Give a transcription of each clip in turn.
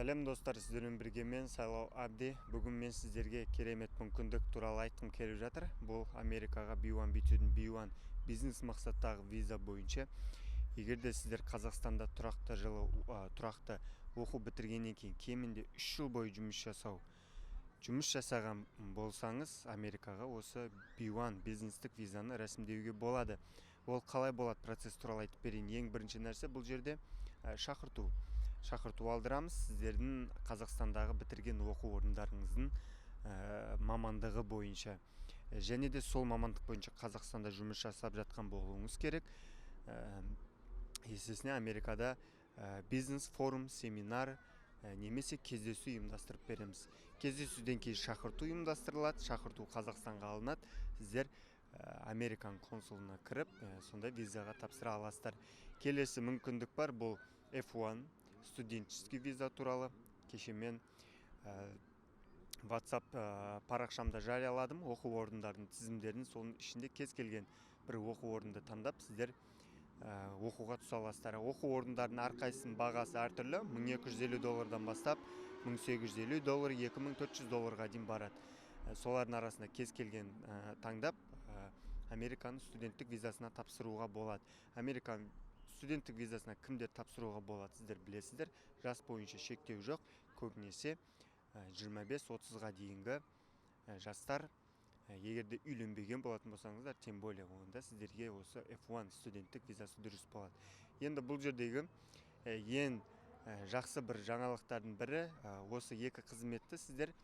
Сәлем достар, сіздермен бірге мен Сайлау Абди. Бүгін мен сіздерге керемет мүмкіндік туралы айтқым келіп жатыр. Бұл Америкаға B1 B2 B1 бизнес мақсаттағы виза бойынша. Егер де сіздер Қазақстанда тұрақты оқу бітіргеннен кейін кемінде 3 жыл бойы жұмыс жасаған болсаңыз, Америкаға осы B1 бизнестік визаны рәсімдеуге болады. Ол қалай болады, процесс туралы айтып берейін. Ең бірінші нәрсе бұл жерде шақырту алдырамыз. Сіздердің Қазақстандағы бітірген оқу орындарыңыздың мамандығы бойынша. Және де сол мамандық бойынша Қазақстанда жұмыс жасап жатқан болуыңыз керек. Есесіне Америкада бизнес форум, семинар немесе кездесу ұйымдастырып береміз. Кездесуден кейін шақырту ұйымдастырылады, шақырту Қазақстанға алынады. Сіздер Американ консулына кіріп, сонда визаға тапсыра аласыздар. Келесі мүмкіндік бар, бұл F1 студенческий виза туралы. Кеше мен WhatsApp парақшамда жарияладым оқу орындардың тізімдерін. Соның ішінде кез келген бір оқу орынды таңдап, сіздер оқуға түсе аласыздар. Оқу орындарының әрқайсысының бағасы әртүрлі. $1250 бастап $1850, $2400 дейін барады. Солардың арасында кез келген таңдап, Американың студенттік визасына тапсыруға болады. Американың студенттік визасына кімдер тапсыруға болады, сіздер білесіздер. Жас бойынша шектеу жоқ. Көбінесе 25-30-ға дейінгі жастар, егерде үйленбеген болатын болсаңыздар, тем более онда сіздерге осы F1 студенттік визасы дұрыс болады. Енді бұл жердегі ең жақсы бір жаңалықтардың бірі, осы екі қызметті сіздер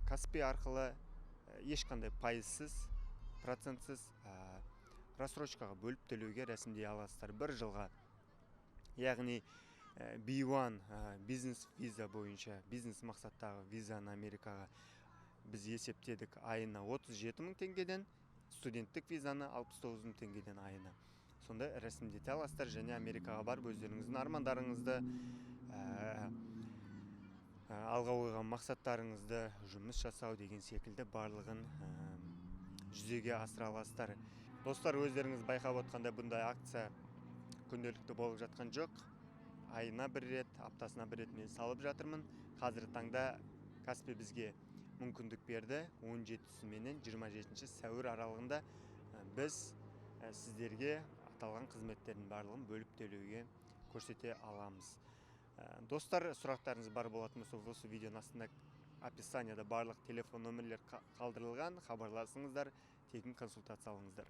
Каспи арқылы ешқандай пайызсыз, процентсіз рассрочкаға бөліп төлеуге рәсімдей аласыздар 1 жылға. Яғни B1 бизнес виза бойынша, бизнес мақсаттағы визаны Америкаға біз есептедік айына 37 000 теңгеден, студенттік визаны 69 000 теңгеден айына. Сонда рәсімдете аласыздар және Америкаға барып өздеріңіздің армандарыңызды, алға қойған мақсаттарыңызды, жұмыс жасау деген секілді барлығын жүзеге асыра аласыздар. Достар, өздеріңіз байқап отқанда бұндай акция күнделікті болып жатқан жоқ. Айына бір рет, аптасына бір рет мен салып жатырмын. Қазір таңда Каспи бізге мүмкіндік берді. 17 менен 27 сәуір аралығында біз сіздерге аталған қызметтердің барлығын бөліп төлеуге көрсете аламыз. Достар, сұрақтарыңыз бар болатын болса, осы видеоның астында описанияда барлық телефон нөмірлер қалдырылған. Хабарласыңыздар, тегін консультация алыңыздар.